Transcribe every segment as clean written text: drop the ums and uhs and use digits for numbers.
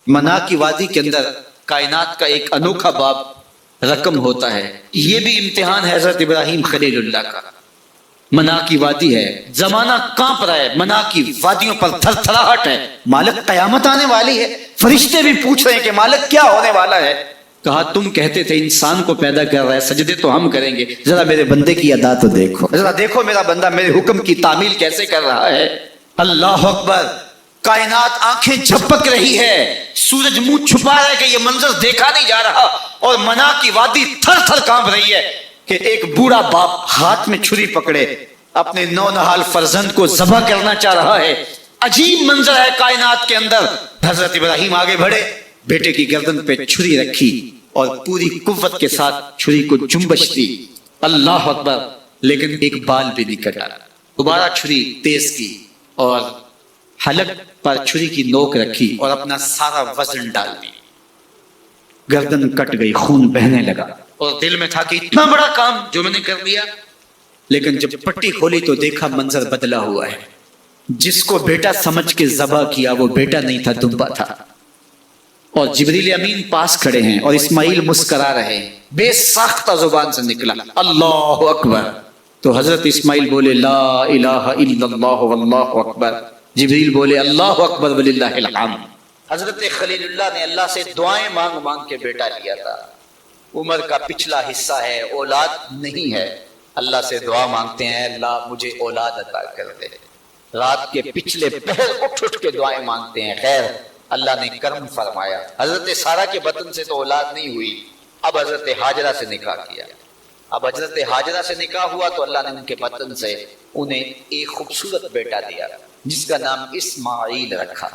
منا کی وادی کے اندر کائنات کا ایک انوکھا باب رقم ہوتا ہے. یہ بھی امتحان ہے حضرت ابراہیم خلیل اللہ کا. منا کی وادی ہے، زمانہ کانپ رہا ہے، منا کی وادیوں پر تھر تھراہٹ ہے. مالک قیامت آنے والی ہے. فرشتے بھی پوچھ رہے ہیں کہ مالک کیا ہونے والا ہے. کہا تم کہتے تھے انسان کو پیدا کر رہا ہے، سجدے تو ہم کریں گے، ذرا میرے بندے کی ادا تو دیکھو، ذرا دیکھو میرا بندہ میرے حکم کی تعمیل کیسے کر رہا ہے. اللہ اکبر. کائنات آنکھیں جھپک رہی ہے، سورج منہ چھپا رہا ہے کہ یہ منظر دیکھا نہیں جا رہا، اور منا کی وادی تھر تھر کانپ رہی ہے کہ ایک بوڑھا باپ ہاتھ میں چھری پکڑے اپنے نونہال فرزند کو ذبح کرنا چاہ رہا ہے. عجیب منظر ہے کائنات کے اندر. حضرت ابراہیم آگے بڑھے، بیٹے کی گردن پہ چھری رکھی اور پوری قوت کے ساتھ چھری کو جنبش دی. اللہ اکبر. لیکن ایک بال بھی نہیں کٹا. دوبارہ چھری تیز کی اور حلق پر چھری کی نوک رکھی اور اپنا سارا وزن ڈال دی. گردن کٹ گئی، خون بہنے لگا، اور دل میں تھا کہ اتنا بڑا کام جو میں نے کر دیا. لیکن جب پٹی کھولی تو دیکھا منظر بدلا ہوا ہے. جس کو بیٹا سمجھ کے ذبح کیا وہ بیٹا نہیں تھا، دمبا تھا. اور جبریل امین پاس کھڑے ہیں اور اسماعیل مسکرا رہے ہیں. بے ساختہ زبان سے نکلا اللہ اکبر. تو حضرت اسماعیل بولے لا الہ الا اللہ واللہ اکبر. جبریل بولے اللہ اکبر وللہ الحمد. حضرت خلیل اللہ نے اللہ سے دعائیں مانگ مانگ کے بیٹا لیا تھا. عمر کا پچھلا حصہ ہے، اولاد نہیں ہے. اللہ سے دعا مانگتے ہیں اللہ مجھے اولاد عطا کر دے. رات کے پچھلے پہر اٹھ اٹھ کے دعائیں مانگتے ہیں. خیر اللہ نے کرم فرمایا. حضرت سارہ کے بطن سے تو اولاد نہیں ہوئی، اب حضرت ہاجرہ سے نکاح کیا. اب حضرت ہاجرہ سے نکاح ہوا تو اللہ نے ان کے بطن سے انہیں ایک خوبصورت بیٹا دیا جس کا نام اسماعیل رکھا.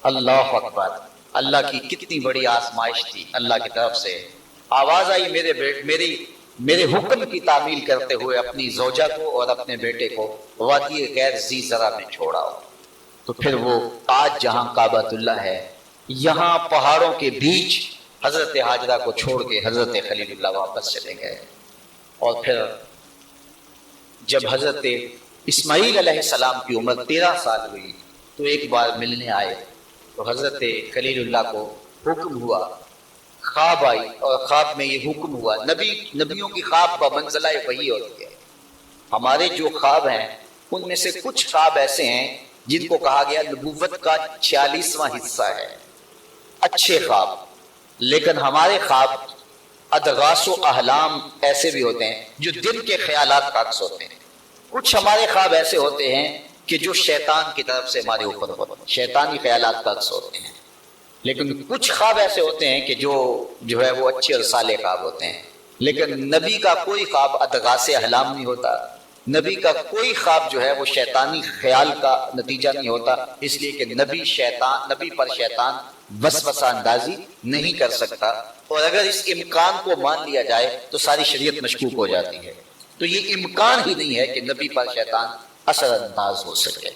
اللہ اکبر. اللہ کی کتنی بڑی آزمائش تھی. اللہ کی طرف سے آواز آئی میرے حکم کی تعمیل کرتے ہوئے اپنی زوجہ کو اور اپنے بیٹے کو وادی غیر ذی زرع میں چھوڑاؤ. تو پھر وہ آج جہاں کعبۃ اللہ ہے، یہاں پہاڑوں کے بیچ حضرت ہاجرہ کو چھوڑ کے حضرت خلیل اللہ واپس چلے گئے. اور پھر جب حضرت اسماعیل علیہ السلام کی عمر 13 سال ہوئی تو ایک بار ملنے آئے. تو حضرت خلیل اللہ کو حکم ہوا، خواب آئی اور خواب میں یہ حکم ہوا. نبیوں کی خواب بمنزلہ وحی ہوتی ہے. ہمارے جو خواب ہیں ان میں سے کچھ خواب ایسے ہیں جن کو کہا گیا نبوت کا 46واں حصہ ہے، اچھے خواب. لیکن ہمارے خواب ادغاث و احلام ایسے بھی ہوتے ہیں جو دل کے خیالات کا عکس ہوتے ہیں. کچھ ہمارے خواب ایسے ہوتے ہیں کہ جو شیطان کی طرف سے ہمارے اوپر ہوتے ہیں، شیطانی خیالات کا عکس ہوتے ہیں. لیکن کچھ خواب ایسے ہوتے ہیں کہ جو ہے وہ اچھے اور صالح خواب ہوتے ہیں. لیکن نبی کا کوئی خواب ادغاث احلام نہیں ہوتا. نبی کا کوئی خواب جو ہے وہ شیطانی خیال کا نتیجہ نہیں ہوتا، اس لیے کہ نبی پر شیطان وسوسہ اندازی نہیں کر سکتا. اور اگر اس امکان کو مان لیا جائے تو ساری شریعت مشکوک ہو جاتی ہے. تو یہ امکان ہی نہیں ہے کہ نبی پر شیطان اثر انداز ہو سکے.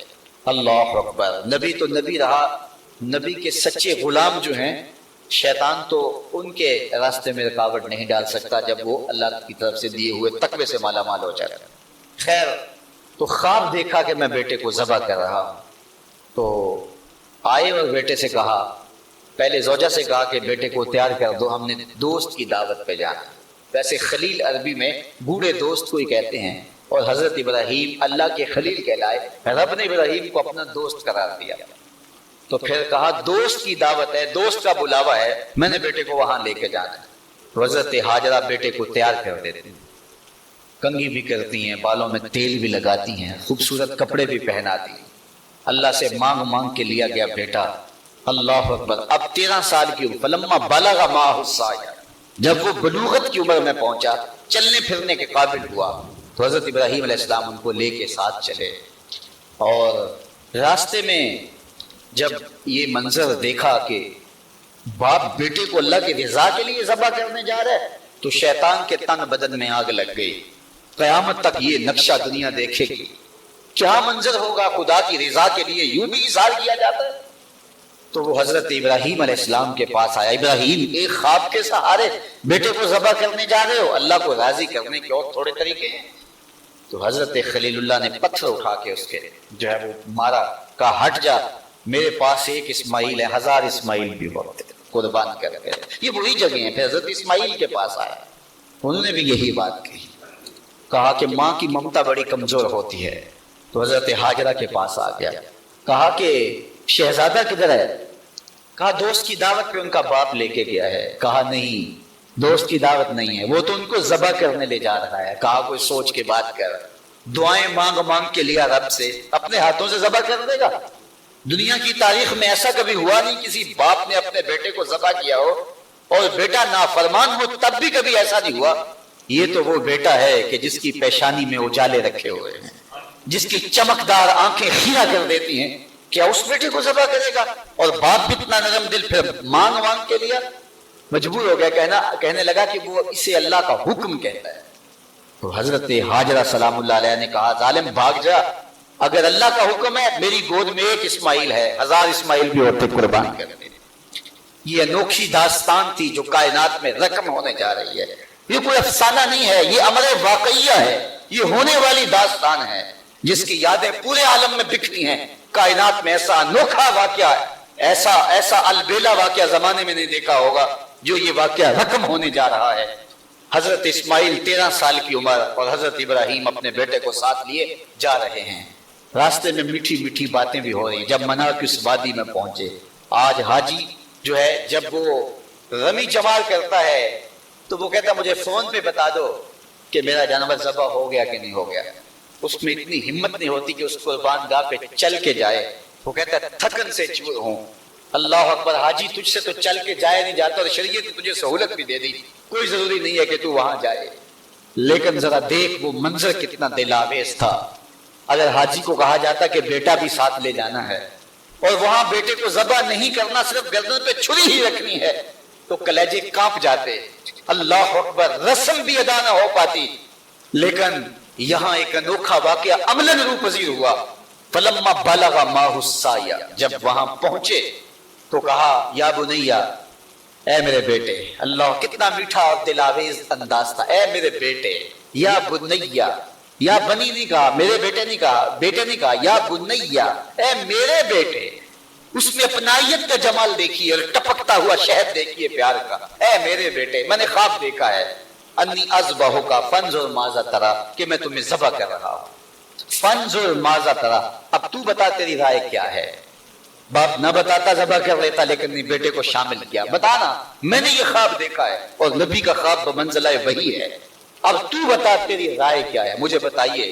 اللہ اکبر. نبی تو نبی رہا. نبی کے سچے غلام جو ہیں، شیطان تو ان کے راستے میں رکاوٹ نہیں ڈال سکتا جب وہ اللہ کی طرف سے دیے ہوئے تقوی سے مالا مال ہو جاتا ہے. خیر تو خواب دیکھا کہ میں بیٹے کو ذبح کر رہا ہوں. تو آئے اور بیٹے سے کہا، پہلے زوجہ سے کہا کہ بیٹے کو تیار کر دو، ہم نے دوست کی دعوت پہ جانا. ویسے خلیل عربی میں بوڑھے دوست کو ہی کہتے ہیں، اور حضرت ابراہیم اللہ کے خلیل کہلائے. رب نے ابراہیم کو اپنا دوست قرار دیا. تو پھر کہا دوست کی دعوت ہے، دوست کا بلاوا ہے، میں نے بیٹے کو وہاں لے کے جانا ہے. تو حضرت ہاجرہ بیٹے کو تیار کر دیتے ہیں، کنگھی بھی کرتی ہیں، بالوں میں تیل بھی لگاتی ہیں، خوبصورت کپڑے بھی پہناتی ہیں. اللہ سے مانگ مانگ کے لیا گیا بیٹا. اللہ اکبر. اب 13 سال کی عمر، فلما بلغ معہ السعی، جب وہ بلوغت کی عمر میں پہنچا، چلنے پھرنے کے قابل ہوا، تو حضرت ابراہیم علیہ السلام ان کو لے کے ساتھ چلے. اور راستے میں جب یہ منظر دیکھا کہ باپ بیٹے کو اللہ کی رضا کے لیے ذبح کرنے جا رہا ہے تو شیطان کے تن بدن میں آگ لگ گئی. قیامت تک یہ نقشہ دنیا دیکھے گی. کیا منظر ہوگا خدا کی رضا کے لیے یوں بھی اظہار کیا جاتا ہے. تو وہ حضرت ابراہیم علیہ السلام کے پاس آیا. ابراہیم ایک خواب کے سہارے بیٹے کو ذبح کرنے جا رہے ہو، اللہ کو راضی کرنے کے اور تھوڑے طریقے ہیں. تو حضرت خلیل اللہ نے پتھر اٹھا کے اس کے جو ہے وہ مارا، کہا ہٹ جا. میرے پاس ایک اسماعیل ہے، 1000 اسماعیل بھی ہوتے قربان کر کے۔ یہ وہی جگہ ہیں، پھر حضرت اسماعیل کے پاس آیا، انہوں نے بھی یہی بات کہی، کہا کہ ماں کی ممتا بڑی کمزور ہوتی ہے، تو حضرت ہاجرہ کے پاس آ گیا، کہا کہ شہزادہ کدھر ہے؟ کہا دوست کی دعوت پہ ان کا باپ لے کے گیا ہے۔ کہا نہیں، دوست کی دعوت نہیں ہے، وہ تو ان کو ذبح کرنے لے جا رہا ہے۔ کہا کوئی سوچ کے بات کر، دعائیں مانگ مانگ کے لیا رب سے، اپنے ہاتھوں سے ذبح کر دے گا؟ دنیا کی تاریخ میں ایسا کبھی ہوا نہیں کسی باپ نے اپنے بیٹے کو ذبح کیا ہو اور بیٹا نافرمان ہو، تب بھی کبھی ایسا نہیں ہوا۔ یہ تو وہ بیٹا ہے کہ جس کی پیشانی میں اجالے رکھے ہوئے ہیں، جس کی چمکدار آنکھیں خیرہ کر دیتی ہیں، کیا اس بیٹے کو ذبح کرے گا؟ اور باپ بھی اتنا نرم دل، پھر مانگ مانگ کے لیا، مجبور ہو گیا، کہنے لگا کہ وہ اسے اللہ کا حکم کہتا ہے۔ تو حضرت ہاجرہ سلام اللہ علیہ نے کہا ظالم بھاگ جا، اگر اللہ کا حکم ہے میری گود میں ایک اسماعیل ہے، 1000 اسماعیل بھی ہوتے قربان کر دے۔ یہ انوکھی داستان تھی جو کائنات میں رقم ہونے جا رہی ہے، یہ کوئی افسانہ نہیں ہے، یہ امر واقعیہ ہے، یہ ہونے والی داستان ہے جس کی یادیں پورے عالم میں بکھری ہیں۔ کائنات میں ایسا انوکھا واقعہ، ایسا البیلا واقعہ زمانے میں نہیں دیکھا ہوگا جو یہ واقعہ رقم ہونے جا رہا ہے۔ حضرت اسماعیل 13 سال کی عمر اور حضرت ابراہیم اپنے بیٹے کو ساتھ لیے جا رہے ہیں، راستے میں میٹھی میٹھی باتیں بھی ہو رہی۔ جب منا کی اس وادی میں پہنچے، آج حاجی جو ہے جب وہ رمی جمال کرتا ہے تو وہ کہتا مجھے فون پہ بتا دو کہ میرا جانور ذبح ہو گیا کہ نہیں ہو گیا۔ اس میں اتنی ہمت نہیں ہوتی کہ اس قربان گاہ پہ چل کے جائے، وہ کہتا ہے تھکن سے چور ہوں۔ اللہ اکبر، حاجی تجھ سے تو چل کے جائے نہیں جاتا، اور شریعت نے تجھے سہولت بھی دے دی، کوئی ضروری نہیں ہے کہ تو وہاں جائے، لیکن ذرا دیکھ وہ منظر کتنا دل آویز تھا۔ اگر حاجی کو کہا جاتا کہ بیٹا بھی ساتھ لے جانا ہے اور وہاں بیٹے کو ذبح نہیں کرنا، صرف گردن پہ چھری ہی رکھنی ہے، تو کلیجے کانپ جاتے، اللہ اکبر، رسم بھی ادا نہ ہو پاتی۔ لیکن یہاں ایک انوکھا واقعہ عملاً روح پذیر ہوا۔ فلما بلغ معه السعی، جب وہاں پہنچے تو کہا یا بنیا، اے میرے بیٹے۔ اللہ کتنا میٹھا اور دلاویز انداز تھا، اے میرے بیٹے، یا بنیا، یا بنی نہیں کہا، میرے بیٹے نہیں کہا، بیٹے نہیں کہا، یا بنیا، اے میرے بیٹے۔ اس میں اپنائیت کا جمال دیکھیے اور ٹپکتا ہوا شہد دیکھیے پیار کا۔ اے میرے بیٹے، میں نے خواب دیکھا ہے، انی اذبحک فانظر ماذا تری، کہ میں تمہیں ذبح کر رہا ہوں، فانظر ماذا تری، اب تو بتا تیری رائے کیا ہے۔ باپ نہ بتاتا ذبح کر لیتا، لیکن نہیں، بیٹے کو شامل کیا، بتانا میں نے یہ خواب دیکھا ہے، اور نبی کا خواب بمنزلہ وحی ہے، اب تو بتا تیری رائے کیا ہے، مجھے بتائیے۔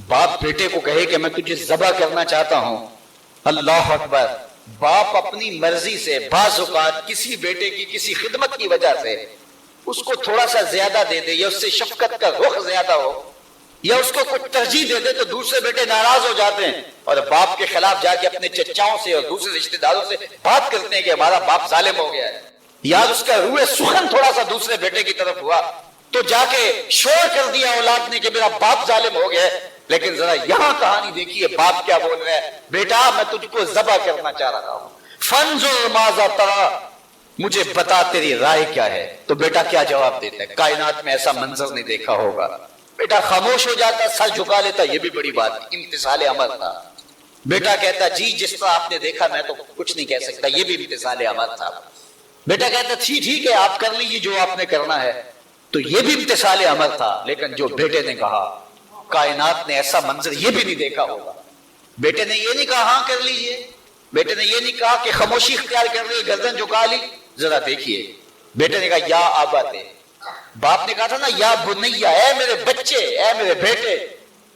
باپ بیٹے کو کہے کہ میں تجھے ذبح کرنا چاہتا ہوں، اللہ اکبر، باپ اپنی مرضی سے بعض اوقات کسی بیٹے کی کسی خدمت کی وجہ سے اس کو تھوڑا سا زیادہ دے دے، یا اس سے شفقت کا رخ زیادہ ہو، یا اس کو کچھ ترجیح دے دے، تو دوسرے بیٹے ناراض ہو جاتے ہیں اور باپ کے خلاف جا کے اپنے چچاؤں سے اور دوسرے رشتہ داروں سے بات کرتے ہیں کہ ہمارا باپ ظالم ہو گیا ہے۔ یا اس کا روح سخن تھوڑا سا دوسرے بیٹے کی طرف ہوا تو جا کے شور کر دیا اولاد نے کہ میرا باپ ظالم ہو گیا ہے۔ لیکن ذرا یہاں کہانی دیکھیے، باپ کیا بول رہے ہیں، بیٹا میں تجھ کو ذبح کرنا چاہ رہا ہوں، فانظر ماذا تری، مجھے بتا تیری رائے کیا ہے۔ تو بیٹا کیا جواب دیتا ہے؟ کائنات میں ایسا منظر نہیں دیکھا ہوگا۔ بیٹا خاموش ہو جاتا، سر جھکا لیتا، یہ بھی بڑی بات، امتثال امر تھا۔ بیٹا کہتا جی جس طرح آپ نے دیکھا میں تو کچھ نہیں کہہ سکتا، یہ بھی امتثال امر تھا۔ بیٹا کہتا ٹھیک ہے آپ کر لیجیے جو آپ نے کرنا ہے، تو یہ بھی امتثال امر تھا۔ لیکن جو بیٹے نے کہا، کائنات نے ایسا منظر یہ بھی نہیں دیکھا ہوگا۔ بیٹے نے یہ نہیں کہا ہاں کر لیجیے، بیٹے نے یہ نہیں کہا کہ خاموشی اختیار کر لی، گردن جھکا لی، ذرا دیکھیے، بیٹے نے کہا یا آباتے، باپ نے کہا تھا نا یا بنیا، اے میرے بچے، اے میرے بیٹے۔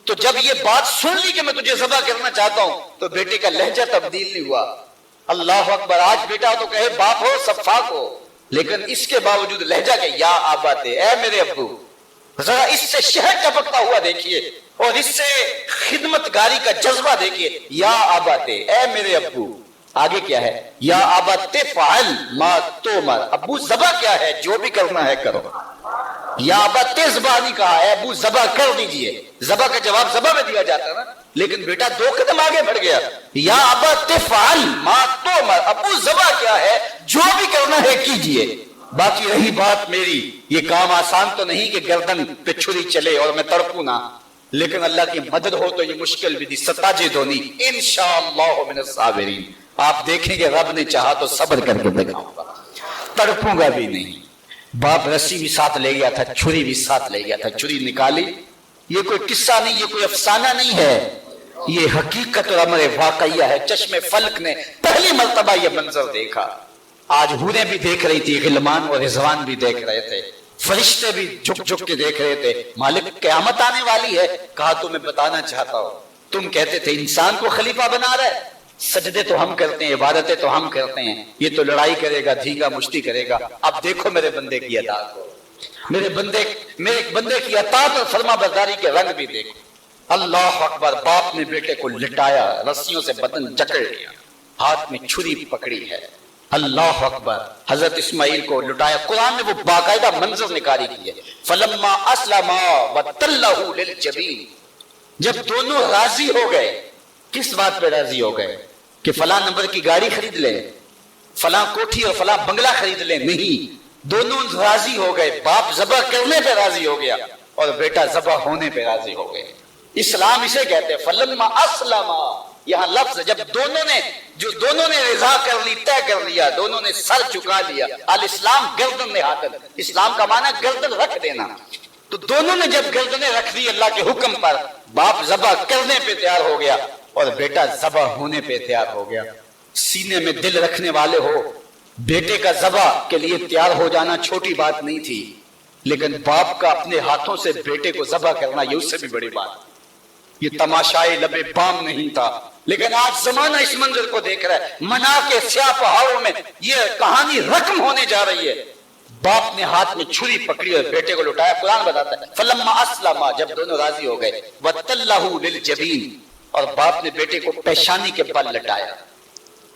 تو جب یہ بات سن لی کہ میں تجھے ذبح کرنا چاہتا ہوں، تو بیٹے کا لہجہ تبدیل نہیں ہوا۔ اللہ اکبر، آج بیٹا تو کہے باپ ہو صفاق ہو، لیکن اس کے باوجود لہجہ کہ یا آباتے، اے میرے ابو۔ ذرا اس سے شہد ٹپکتا ہوا دیکھیے، اور اس سے خدمت گاری کا جذبہ دیکھیے، یا آباتے، اے میرے ابو۔ آگے کیا ہے؟ یا آباتے فعل ما تؤمر، ابو ذبح کیا ہے، جو بھی کرنا ہے کرو۔ یا آباتے ذبح نہیں کہا، اے ابو ذبح کر دیجئے، ذبح کا جواب ذبح میں دیا جاتا نا، لیکن بیٹا 2 قدم آگے بڑھ گیا، یا آباتے فعل ما تؤمر، ابو ذبح کیا ہے، جو بھی کرنا ہے کیجئے، باقی رہی بات میری، یہ کام آسان تو نہیں کہ گردن پہ چھری چلے اور میں تڑپوں نہ، لیکن اللہ کی مدد ہو تو یہ مشکل بھی دی ستاجد ہونی انشاءاللہ من الصابرین۔ آپ دیکھیں گے رب نے چاہا تو صبر کر کے دکھاؤں گا، تڑپوں گا بھی نہیں۔ باپ رسی بھی ساتھ لے گیا تھا، چھری بھی ساتھ لے گیا تھا، چھری نکالی۔ یہ کوئی قصہ نہیں، یہ کوئی افسانہ نہیں ہے، یہ حقیقت اور امر واقعیہ ہے۔ چشم فلک نے پہلی مرتبہ یہ منظر دیکھا۔ آج حوریں بھی دیکھ رہی تھی، غلمان اور رضوان بھی دیکھ رہے تھے، فرشتے بھی جھک جھک کے دیکھ رہے تھے۔ مالک قیامت آنے والی ہے، کہا تمہیں بتانا چاہتا ہوں۔ تم کہتے تھے انسان کو خلیفہ بنا رہے، سجدے تو ہم کرتے ہیں، عبادتیں تو ہم کرتے ہیں، یہ تو لڑائی کرے گا، دھیگا مشتی کرے گا۔ اب دیکھو میرے بندے کی ادا کو، میرے بندے کی اطاعت اور فرما برداری کے رنگ بھی دیکھو۔ اللہ اکبر۔ باپ نے بیٹے کو لٹایا، رسیوں سے بدن جکڑ لیا، ہاتھ میں چھری پکڑی ہے۔ اللہ اکبر۔ حضرت اسماعیل کو لٹایا۔ قرآن نے وہ باقاعدہ منظر نکاری کی ہے۔ فلما اسلما وتلہ للجبین، جب دونوں راضی ہو گئے، کس بات پہ راضی ہو گئے؟ کہ فلاں نمبر کی گاڑی خرید لیں، فلاں کوٹھی اور فلاں بنگلہ خرید لیں؟ نہیں، دونوں راضی ہو گئے۔ باپ ذبح کرنے پہ راضی ہو گیا اور بیٹا ذبح ہونے پہ راضی ہو گئے۔ اسلام اسے کہتے ہیں فلما اسلما۔ یہاں لفظ جب دونوں نے رضا کر لی، طے کر لیا، دونوں نے سر چکا لیا۔ الاسلام گردن نہادن، اسلام کا معنی گردن رکھ دینا۔ تو دونوں نے جب گردنیں رکھ دی اللہ کے حکم پر، باپ ذبح کرنے پہ تیار ہو گیا اور بیٹا ذبح ہونے پہ تیار ہو گیا۔ سینے میں دل رکھنے والے ہو، بیٹے کا ذبح کے لیے تیار ہو جانا چھوٹی بات نہیں تھی، لیکن باپ کا اپنے ہاتھوں سے بیٹے کو ذبح کرنا یہ اس سے بھی بڑی بات۔ یہ تماشائے لبے بام نہیں تھا، لیکن آج زمانہ اس منظر کو دیکھ رہا ہے۔ منا کے سیاہ پہاڑوں میں یہ کہانی رقم ہونے جا رہی ہے۔ باپ نے ہاتھ میں چھری پکڑی اور بیٹے کو لٹایا۔ قرآن بتاتا ہے فلما اسلما، جب دونوں راضی ہو گئے، وتلہ للجبین، اور باپ نے بیٹے کو پیشانی کے بل لٹایا۔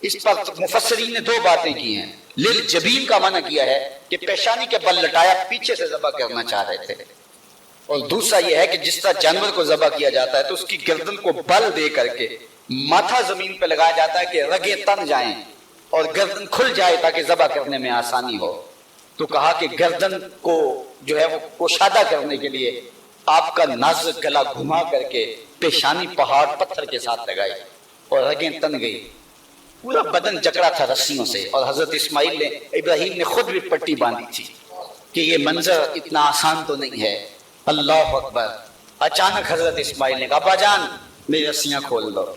اس پر مفسرین نے دو باتیں کی ہیں۔ للجبین کا معنی کیا ہے کہ پیشانی کے بل لٹایا، پیچھے سے ذبح کرنا چاہ رہے تھے، اور دوسرا یہ ہے کہ جس طرح جانور کو ذبح کیا جاتا ہے تو اس کی گردن کو بل دے کر کے ماتھا زمین پہ لگایا جاتا ہے کہ رگیں تن جائیں اور گردن کھل جائے تاکہ ذبح کرنے میں آسانی ہو۔ تو کہا کہ گردن کو جو ہے وہ کوشادہ کرنے کے لیے آپ کا نازک گلا گھما کر کے پیشانی پہاڑ پتھر کے ساتھ لگائی اور رگیں تن گئی، پورا بدن جکڑا تھا رسیوں سے۔ اور حضرت ابراہیم نے خود بھی پٹی باندھی تھی کہ یہ منظر اتنا آسان تو نہیں ہے۔ اللہ اکبر۔ اچانک حضرت اسماعیل نے کہا ابا جان میری رسیاں کھول دو۔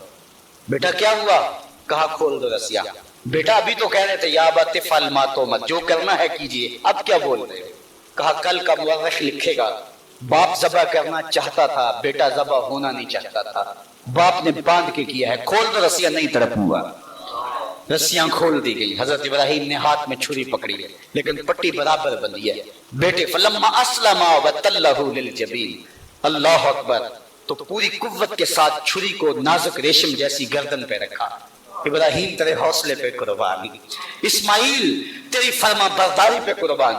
بیٹا کیا ہوا؟ کہا کھول دو رسیاں۔ بیٹا ابھی تو کہہ رہے تھے یا ابت افعل ما تؤمر، جو کرنا ہے کیجئے، اب کیا بول رہے ہو؟ کہا کل کا مورخ لکھے گا باپ ذبح کرنا چاہتا تھا، بیٹا ذبح ہونا نہیں چاہتا تھا، باپ نے باندھ کے کیا ہے، کھول دو رسیاں، نہیں تڑپوں گا۔ رسیاں کھول دی گئی۔ حضرت ابراہیم نے ہاتھ میں چھری پکڑی ہے لیکن پٹی برابر بندھی ہے۔ بیٹے فلما اسلما وتلہ للجبین، اللہ اکبر، تو پوری قوت کے ساتھ چھری کو نازک ریشم جیسی گردن پہ رکھا۔ ابراہیم تیرے حوصلے پہ قربان، اسماعیل تیری فرما برداری پہ قربان۔